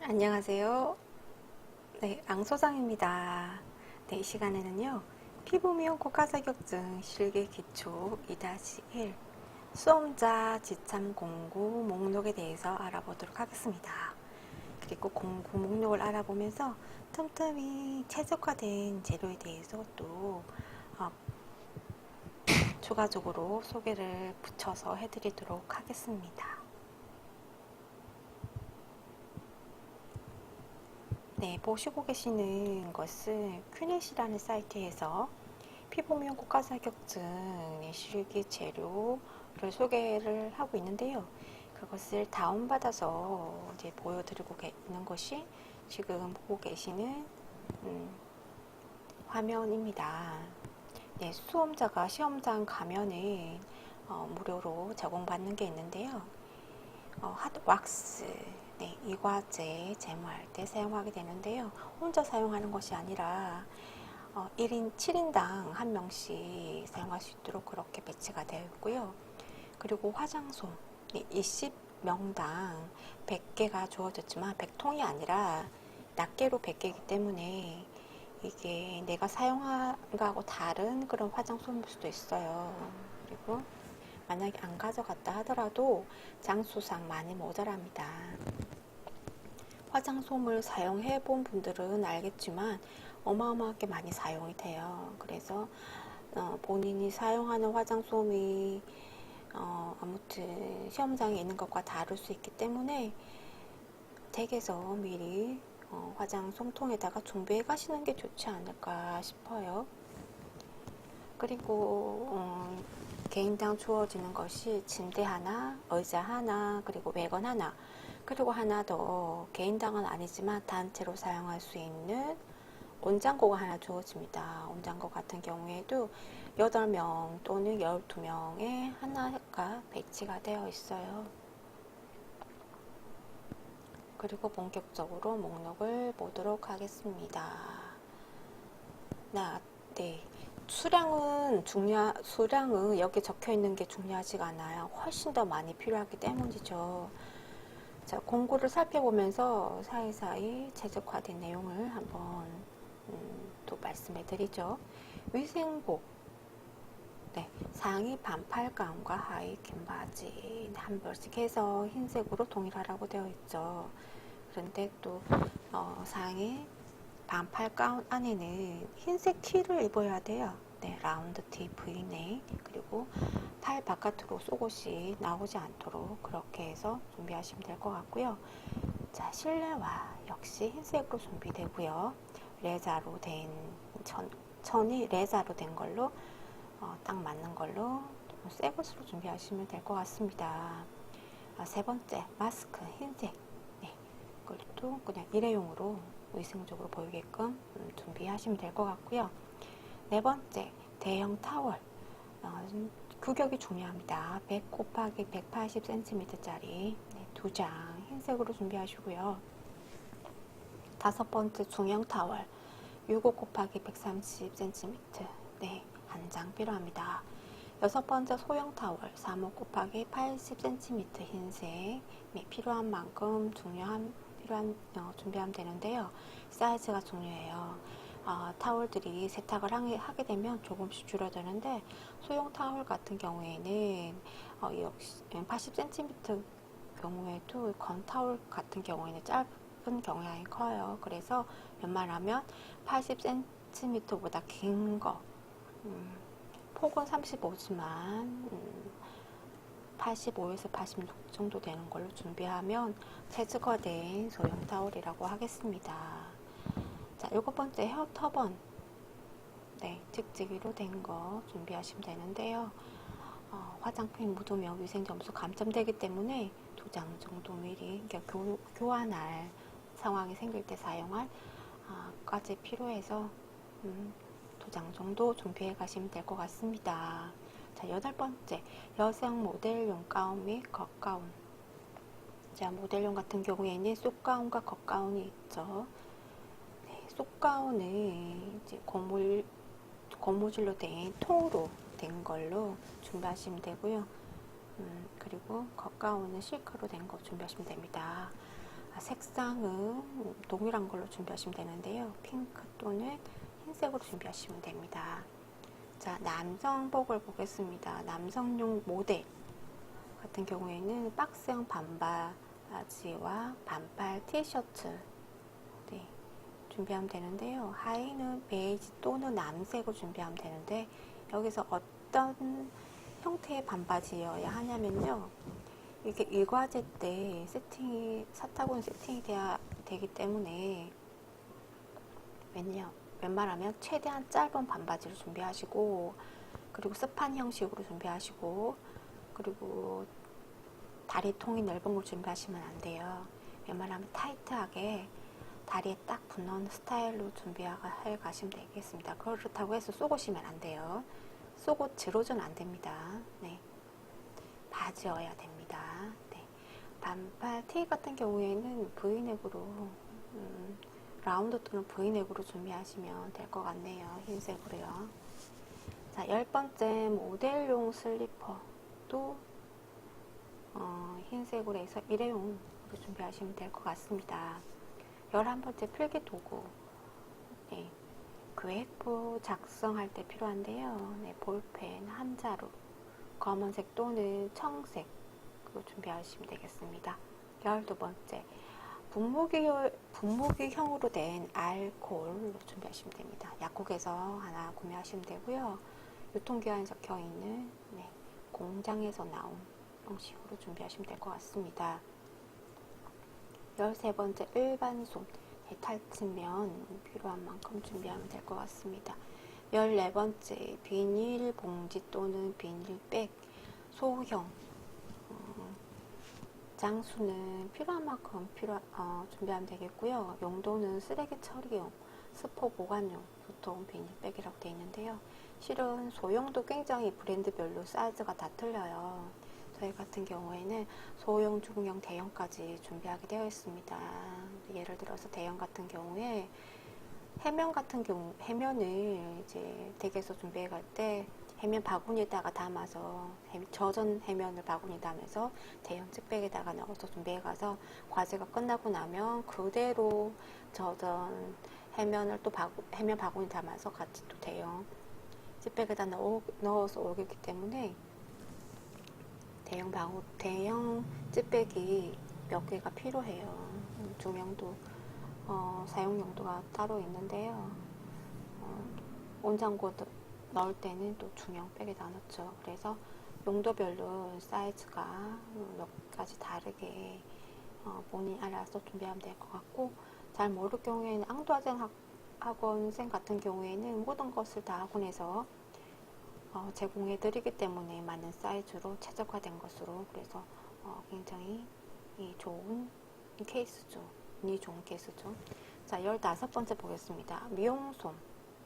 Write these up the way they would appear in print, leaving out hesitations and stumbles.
안녕하세요. 네, 앙소장입니다. 네, 이 시간에는요, 피부 미용 고가 자격증 실기 기초 2-1 수험자 지참 공고 목록에 대해서 알아보도록 하겠습니다. 그리고 공고 목록을 알아보면서 틈틈이 최적화된 재료에 대해서 또 어, 추가적으로 소개를 붙여서 해드리도록 하겠습니다. 네, 보시고 계시는 것은 큐넷이라는 사이트에서 피부 미용 국가 자격증의 실기 재료를 소개를 하고 있는데요. 그것을 다운받아서 이제 보여드리고 있는 것이 지금 보고 계시는 화면입니다. 네, 수험자가 시험장 가면은 무료로 제공받는 게 있는데요. 핫왁스, 네, 이과제 제모할 때 사용하게 되는데요. 혼자 사용하는 것이 아니라 1인 7인당 1명씩 사용할 수 있도록 그렇게 배치가 되어 있고요. 그리고 화장솜 20명당 100개가 주어졌지만 100통이 아니라 낱개로 100개이기 때문에 이게 내가 사용한 거하고 다른 그런 화장솜일 수도 있어요. 그리고 만약에 안 가져갔다 하더라도 장수상 많이 모자랍니다. 화장솜을 사용해 본 분들은 알겠지만 어마어마하게 많이 사용이 돼요. 그래서 본인이 사용하는 화장솜이 아무튼 시험장에 있는 것과 다를 수 있기 때문에 댁에서 미리 화장솜통에다가 준비해 가시는 게 좋지 않을까 싶어요. 그리고 개인당 주어지는 것이 침대 하나, 의자 하나, 그리고 외건 하나, 그리고 하나 더 개인당은 아니지만 단체로 사용할 수 있는 온장고가 하나 주어집니다. 온장고 같은 경우에도 8명 또는 12명의 하나가 배치가 되어 있어요. 그리고 본격적으로 목록을 보도록 하겠습니다. 네. 수량은 여기 적혀 있는 게 중요하지가 않아요. 훨씬 더 많이 필요하기 때문이죠. 자, 공고를 살펴보면서 사이사이 최적화된 내용을 한번 또 말씀해 드리죠. 위생복, 네, 상의 반팔 가운과 하의 긴 바지 한 벌씩 해서 흰색으로 동일하라고 되어 있죠. 그런데 또 상의 반팔 가운 안에는 흰색 티를 입어야 돼요. 네, 라운드 티 V넥, 그리고 팔 바깥으로 속옷이 나오지 않도록 그렇게 해서 준비하시면 될 것 같고요. 자, 실내화 역시 흰색으로 준비되고요. 레자로 된 천이 레자로 된 걸로 딱 맞는 걸로 새 것으로 준비하시면 될 것 같습니다. 세 번째, 마스크 흰색. 네, 그것도 그냥 일회용으로 위생적으로 보이게끔 준비하시면 될 것 같고요. 네 번째, 대형 타월. 규격이 중요합니다. 100 곱하기 180cm 짜리 2장 흰색으로 준비하시고요. 다섯 번째, 중형 타월. 65 곱하기 130cm 네, 한 장 필요합니다. 여섯 번째, 소형 타월 35 곱하기 80cm 흰색 필요한 만큼 필요한 준비하면 되는데요. 사이즈가 중요해요. 타월들이 세탁을 하게 되면 조금씩 줄어드는데 소형 타월 같은 경우에는 역시 80cm 경우에도 건 타월 같은 경우에는 짧은 경향이 커요. 그래서 웬만하면 80cm보다 긴 거, 폭은 35지만 85에서 86 정도 되는 걸로 준비하면 최적화된 소형 타월이라고 하겠습니다. 자, 일곱 번째, 헤어 터번. 네, 직지기로 된 거 준비하시면 되는데요. 화장품 묻으면 위생점수 감점되기 때문에 2장 정도 미리 교환할 상황이 생길 때 사용할 까지 필요해서 2장 정도 준비해 가시면 될 것 같습니다. 자, 여덟 번째, 여성 모델용 가운 및 겉가운. 자, 모델용 같은 경우에는 쏙가운과 겉가운이 있죠. 네, 쏙가운은 이제 고무줄로 된 통으로 된 걸로 준비하시면 되고요. 그리고 겉가운은 실크로 된 거 준비하시면 됩니다. 색상은 동일한 걸로 준비하시면 되는데요. 핑크 또는 흰색으로 준비하시면 됩니다. 자, 남성복을 보겠습니다. 남성용 모델 같은 경우에는 박스형 반바지와 반팔 티셔츠 준비하면 되는데요. 하의는 베이지 또는 남색으로 준비하면 되는데 여기서 어떤 형태의 반바지여야 하냐면요. 이게 일과제 때 사타구니 세팅이 되기 때문에 웬만하면 최대한 짧은 반바지를 준비하시고, 그리고 스판 형식으로 준비하시고, 그리고 다리통이 넓은 걸 준비하시면 안 돼요. 웬만하면 타이트하게 다리에 딱 붙는 스타일로 준비해 가시면 되겠습니다. 그렇다고 해서 속옷이면 안 돼요. 속옷 지로즈는 안 됩니다. 네. 바지여야 됩니다. 네. 반팔 티 같은 경우에는 브이넥으로 라운드 또는 브이넥으로 준비하시면 될 것 같네요. 흰색으로요. 자, 10번째 모델용 슬리퍼도 흰색으로 해서 일회용으로 준비하시면 될 것 같습니다. 11번째 필기도구. 네. 계획부 작성할 때 필요한데요. 네, 볼펜 한 자루, 검은색 또는 청색으로 준비하시면 되겠습니다. 12번째, 분무기형으로 된 알코올로 준비하시면 됩니다. 약국에서 하나 구매하시면 되고요. 유통기한이 적혀 있는 공장에서 나온 형식으로 준비하시면 될 것 같습니다. 13번째, 일반 솜, 탈취면 필요한 만큼 준비하면 될 것 같습니다. 14번째, 비닐봉지 또는 비닐백, 소형, 장수는 필요한 만큼 준비하면 되겠고요. 용도는 쓰레기 처리용, 스포 보관용, 보통 비닐백이라고 되어 있는데요. 실은 소형도 굉장히 브랜드별로 사이즈가 다 틀려요. 저희 같은 경우에는 소형, 중형, 대형까지 준비하게 되어 있습니다. 예를 들어서 대형 같은 경우에 해면을 이제 댁에서 준비해 갈 때 해면 바구니에다가 담아서 젖은 해면을 바구니 담아서 대형 찌백에다가 넣어서 준비해 가서 과제가 끝나고 나면 그대로 젖은 해면을 또 해면 바구니 담아서 같이 또 대형 찌백에다 넣어서 오기 때문에 대형 찌백이 몇 개가 필요해요. 중형도 사용 용도가 따로 있는데요. 온장고 넣을 때는 또 중형 백에다 넣죠. 그래서 용도별로 사이즈가 몇 가지 다르게 본인이 알아서 준비하면 될 것 같고, 잘 모를 경우에는 앙도아젠 학원생 같은 경우에는 모든 것을 다 학원에서 제공해 드리기 때문에 맞는 사이즈로 최적화된 것으로, 그래서 굉장히 좋은 케이스죠. 좋은 케이스죠. 자, 15번째 보겠습니다. 미용솜.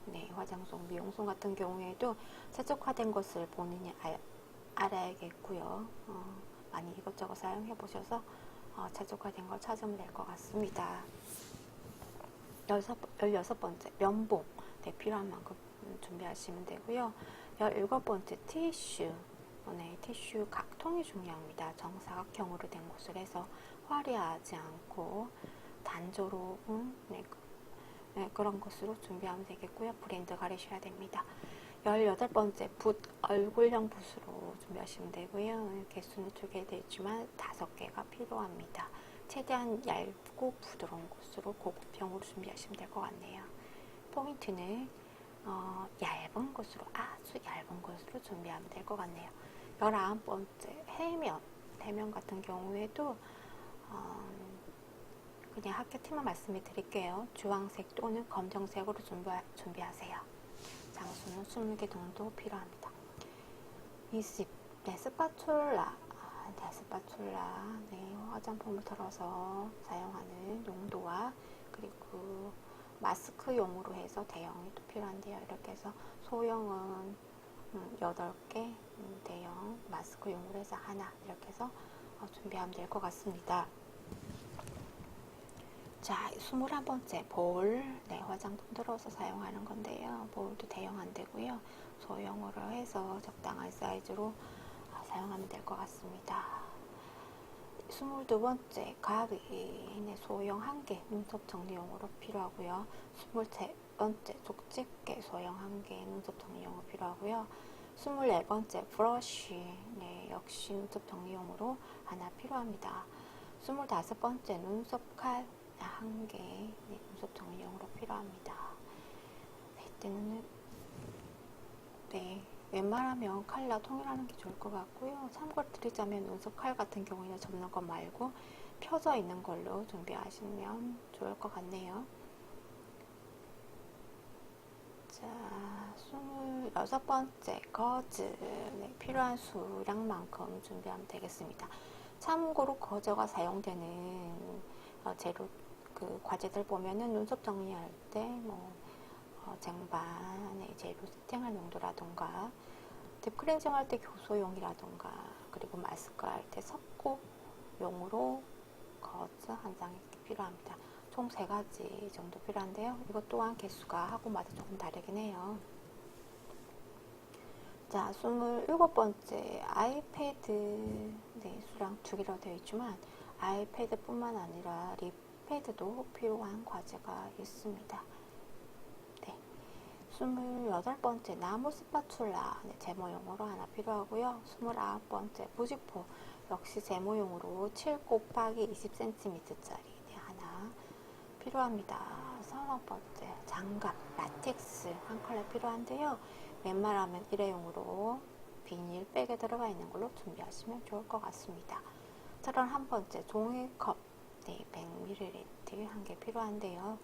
네, 화장솜, 미용솜 같은 경우에도 최적화된 것을 본인이 알아야겠고요. 많이 이것저것 사용해 보셔서 최적화된 걸 찾으면 될 것 같습니다. 16번째, 면봉. 네, 필요한 만큼 준비하시면 되고요. 17번째, 티슈. 네, 티슈 각통이 중요합니다. 정사각형으로 된 것을 해서 화려하지 않고 단조로운 그런 것으로 준비하면 되겠고요. 브랜드 가리셔야 됩니다. 18번째, 얼굴형 붓으로 준비하시면 되고요. 개수는 2개 되지만 5개가 필요합니다. 최대한 얇고 부드러운 것으로 고급형으로 준비하시면 될 것 같네요. 포인트는 얇은 것으로, 아주 얇은 것으로 준비하면 될 것 같네요. 19번째, 해면 같은 경우에도 그냥 학교 팀만 말씀해 드릴게요. 주황색 또는 검정색으로 준비하세요. 장수는 20개 정도 필요합니다. 20. 네, 스파츌라. 화장품을 털어서 사용하는 용도와, 그리고 마스크용으로 해서 대형이 또 필요한데요. 이렇게 해서 소형은 8개, 대형 마스크용으로 해서 하나, 이렇게 해서 준비하면 될 것 같습니다. 자, 21번째, 볼. 네, 화장품 들어서 사용하는 건데요. 볼도 대형 안 되고요. 소형으로 해서 적당한 사이즈로 사용하면 될 것 같습니다. 22번째 가위, 네, 소형 1개 눈썹 정리용으로 필요하고요. 23번째 족집게 소형 1개 눈썹 정리용으로 필요하고요. 24번째 브러쉬, 네, 역시 눈썹 정리용으로 하나 필요합니다. 25번째 눈썹 칼 1개, 네, 눈썹 정리용으로 필요합니다. 네, 이때는 네, 웬만하면 칼라 통일하는 게 좋을 것 같고요. 참고로 드리자면 눈썹 칼 같은 경우에는 접는 것 말고 펴져 있는 걸로 준비하시면 좋을 것 같네요. 자, 26번째 거즈, 네, 필요한 수량만큼 준비하면 되겠습니다. 참고로 거즈가 사용되는 재료, 그 과제들 보면은 눈썹 정리할 때뭐 쟁반에 재료 세팅할 용도라던가 딥클렌징 할 때 교소용이라던가 그리고 마스크 할 때 섞고용으로 거즈 한 장이 필요합니다. 총 3가지 정도 필요한데요. 이것 또한 개수가 하고마다 조금 다르긴 해요. 자, 27번째 아이패드, 네, 수량 2개로 되어 있지만 아이패드 뿐만 아니라 립패드도 필요한 과제가 있습니다. 28번째 나무 스파츌라, 네, 제모용으로 하나 필요하고요. 29번째 무직포, 역시 제모용으로 7 곱하기 20cm짜리 네, 하나 필요합니다. 30번째 장갑, 라텍스 한 컬러 필요한데요. 웬만하면 일회용으로 비닐백에 들어가 있는 걸로 준비하시면 좋을 것 같습니다. 31번째 종이컵, 네, 100ml 한 개 필요한데요.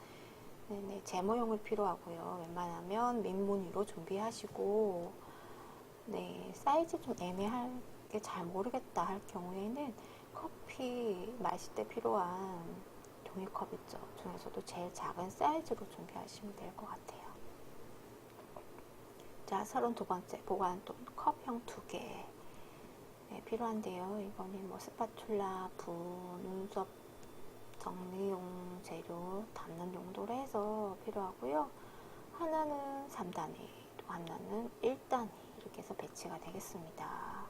네네, 제모용이 필요하고요. 웬만하면 민무늬로 준비하시고, 네, 사이즈 좀 애매하게 잘 모르겠다 할 경우에는 커피 마실 때 필요한 종이컵 있죠. 중에서도 제일 작은 사이즈로 준비하시면 될 것 같아요. 자, 32번째 보관돈 컵형 2개 네, 필요한데요. 이거는 뭐 스파츌라, 눈썹 정리용 재료 담는 용도로 해서 필요하고요. 하나는 3단위, 또 하나는 1단위 이렇게 해서 배치가 되겠습니다.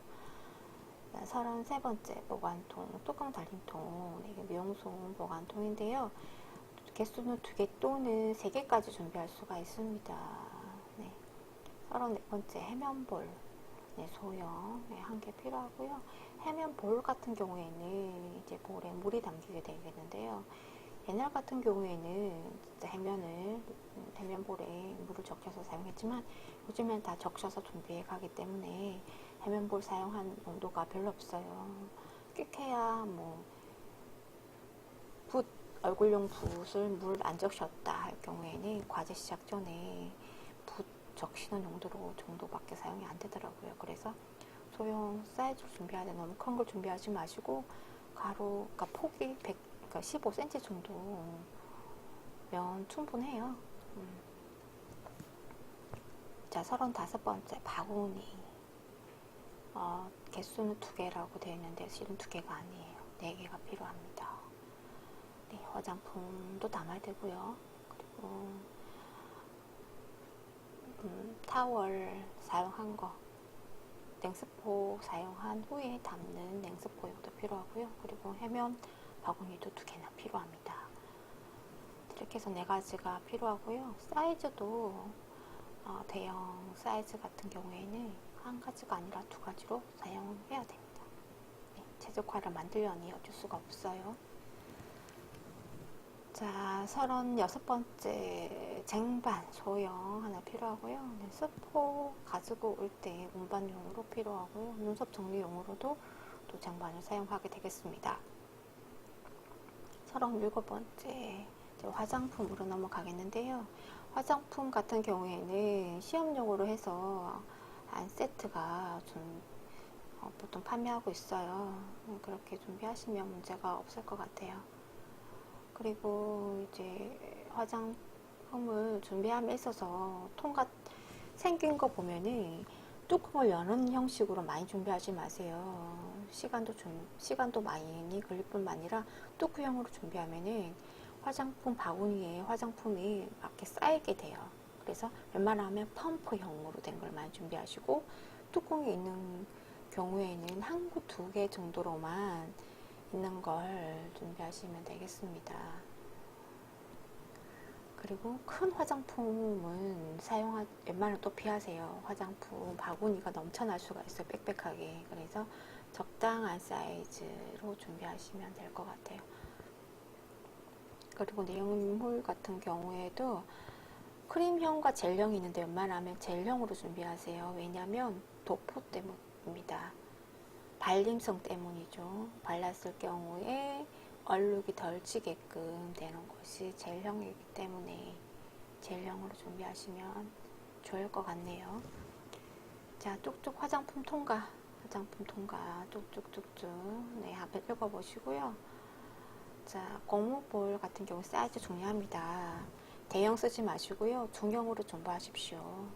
33번째 보관통, 뚜껑 달린 통, 이게 미용솜 보관통인데요. 개수는 2개 또는 3개까지 준비할 수가 있습니다. 네. 34번째 해면볼, 네, 소형 네, 1개 필요하고요. 해면볼 같은 경우에는 이제 볼에 물이 담기게 되겠는데요. 옛날 같은 경우에는 진짜 해면볼에 물을 적셔서 사용했지만 요즘엔 다 적셔서 준비해 가기 때문에 해면볼 사용한 용도가 별로 없어요. 끽해야 뭐 얼굴용 붓을 물 안 적셨다 할 경우에는 과제 시작 전에 붓 적시는 용도로 정도밖에 사용이 안 되더라고요. 그래서 소형 사이즈로 준비할 때 너무 큰 걸 준비하지 마시고 가로, 그러니까 폭이 15cm 정도면 충분해요. 자, 35번째 바구니. 개수는 2개라고 되어 있는데 실은 2개가 아니에요. 4개가 필요합니다. 네, 화장품도 담아야 되고요. 그리고 타월 사용한 거, 냉스포 사용한 후에 담는 냉스포용도 필요하고요. 그리고 해면 바구니도 2개나 필요합니다. 이렇게 해서 4가지가 필요하고요. 사이즈도 대형 사이즈 같은 경우에는 1가지가 아니라 2가지로 사용해야 됩니다. 네, 최적화를 만들려니 어쩔 수가 없어요. 자, 36번째 쟁반 소형 하나 필요하고요. 네, 스포 가지고 올 때 운반용으로 필요하고요. 눈썹 정리용으로도 또 쟁반을 사용하게 되겠습니다. 37번째 화장품으로 넘어가겠는데요. 화장품 같은 경우에는 시험용으로 해서 한 세트가 좀 보통 판매하고 있어요. 그렇게 준비하시면 문제가 없을 것 같아요. 그리고 이제 화장품을 준비함에 있어서 생긴 거 보면은 뚜껑을 여는 형식으로 많이 준비하지 마세요. 시간도 많이 걸릴 뿐만 아니라 뚜껑형으로 준비하면은 화장품 바구니에 화장품이 이렇게 쌓이게 돼요. 그래서 웬만하면 펌프형으로 된 걸 많이 준비하시고 뚜껑이 있는 경우에는 1구 2개 정도로만 있는 걸 준비하시면 되겠습니다. 그리고 큰 화장품은 웬만하면 또 피하세요. 화장품 바구니가 넘쳐날 수가 있어요. 빽빽하게. 그래서 적당한 사이즈로 준비하시면 될 것 같아요. 그리고 내용물 같은 경우에도 크림형과 젤형이 있는데 웬만하면 젤형으로 준비하세요. 왜냐하면 도포 때문입니다. 발림성 때문이죠. 발랐을 경우에 얼룩이 덜 지게끔 되는 것이 젤형이기 때문에 젤형으로 준비하시면 좋을 것 같네요. 자, 쭉쭉 화장품 통과 쭉쭉쭉쭉 네, 한번 읽어보시고요. 자, 고무볼 같은 경우 사이즈 중요합니다. 대형 쓰지 마시고요. 중형으로 준비하십시오.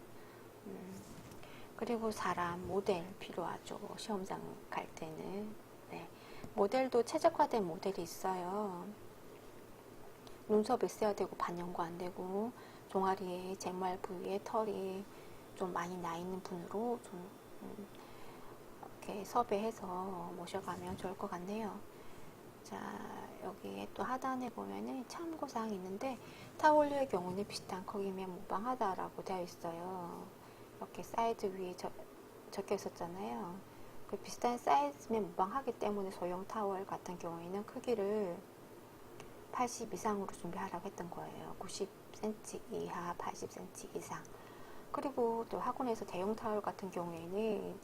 그리고 사람, 모델 필요하죠. 시험장 갈 때는. 네. 모델도 최적화된 모델이 있어요. 눈썹 있어야 되고 반영구 안 되고 종아리에 쟁말 부위에 털이 좀 많이 나 있는 분으로 좀 이렇게 섭외해서 모셔가면 좋을 것 같네요. 자, 여기에 또 하단에 보면은 참고사항이 있는데 타올류의 경우는 비슷한 크기면 무방하다라고 되어 있어요. 이렇게 사이즈 위에 적혀 있었잖아요. 그 비슷한 사이즈면 무방하기 때문에 소형 타월 같은 경우에는 크기를 80 이상으로 준비하라고 했던 거예요. 90cm 이하, 80cm 이상. 그리고 또 학원에서 대형 타월 같은 경우에는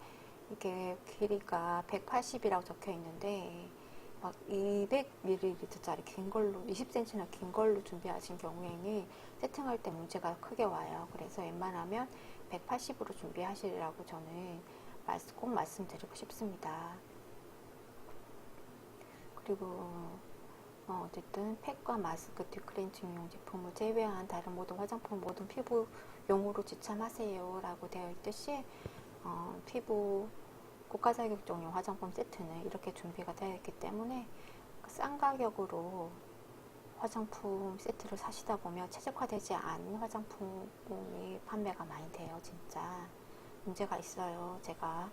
이게 길이가 180이라고 적혀 있는데 막 200ml짜리 긴 걸로 20cm나 긴 걸로 준비하신 경우에는 세팅할 때 문제가 크게 와요. 그래서 웬만하면 180으로 준비하시라고 저는 꼭 말씀드리고 싶습니다. 그리고 어쨌든 팩과 마스크, 뒷크렌징용 제품을 제외한 다른 모든 화장품, 모든 피부용으로 지참하세요 라고 되어 있듯이 피부 고가자격증용 화장품 세트는 이렇게 준비가 되어 있기 때문에 싼 가격으로 화장품 세트를 사시다 보면 최적화되지 않은 화장품이 판매가 많이 돼요. 진짜 문제가 있어요. 제가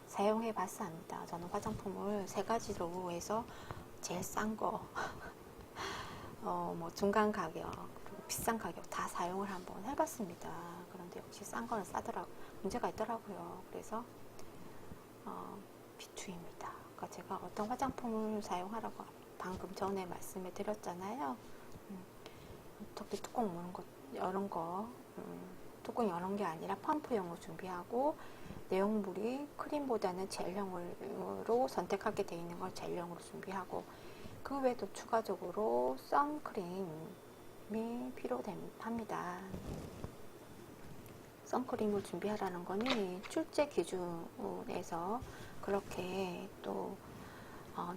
사용해 봤습니다. 저는 화장품을 세 가지로 해서 제일 싼 거, 뭐 중간 가격, 그리고 비싼 가격 다 사용을 한번 해봤습니다. 그런데 역시 싼 거는 싸더라고, 문제가 있더라고요. 그래서 비추입니다. 그러니까 제가 어떤 화장품을 사용하라고 방금 전에 말씀해 드렸잖아요. 어떻게 뚜껑 여는 거, 뚜껑 여는 게 아니라 펌프용으로 준비하고 내용물이 크림보다는 젤형으로 선택하게 되어 있는 걸 젤형으로 준비하고 그 외에도 추가적으로 선크림이 필요합니다. 선크림을 준비하라는 거니 출제 기준에서 그렇게 또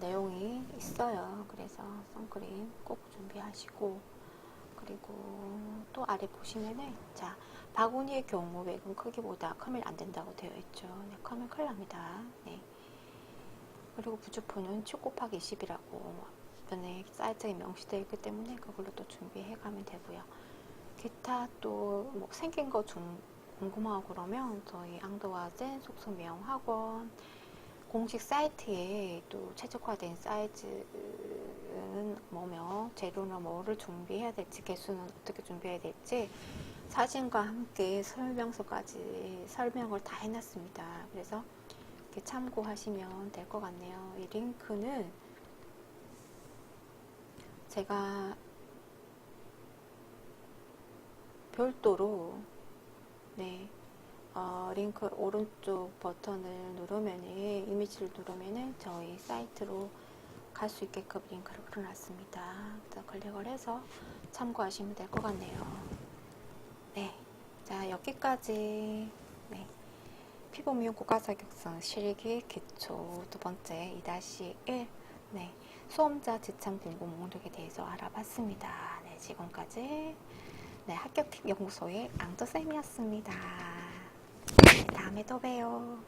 내용이 있어요. 그래서 선크림 꼭 준비하시고 그리고 또 아래 보시면은 자 바구니의 경우 외근 크기보다 크면 안 된다고 되어 있죠. 네, 크면 큰일 납니다. 네. 그리고 부츠폰은 7 곱하기 20이라고 전에 사이즈가 명시되어 있기 때문에 그걸로 또 준비해 가면 되고요. 기타 또 뭐 생긴 거 궁금하고 그러면 저희 앙드와젠 속성 미용 학원 공식 사이트에 또 최적화된 사이즈는 뭐며 재료는 뭐를 준비해야 될지 개수는 어떻게 준비해야 될지 사진과 함께 설명서까지 설명을 다 해놨습니다. 그래서 이렇게 참고하시면 될 것 같네요. 이 링크는 제가 별도로 네, 링크 오른쪽 버튼을 누르면 이미지를 누르면 저희 사이트로 갈 수 있게끔 링크를 걸어놨습니다. 클릭을 해서 참고하시면 될 것 같네요. 네, 자 여기까지 네, 피부 미용 고가자격증 실기 기초 두 번째 2-1 네, 수험자 지참 공고 목록에 대해서 알아봤습니다. 네, 지금까지 네, 합격팁 연구소의 앙드쌤이었습니다. 다음에 또 봬요.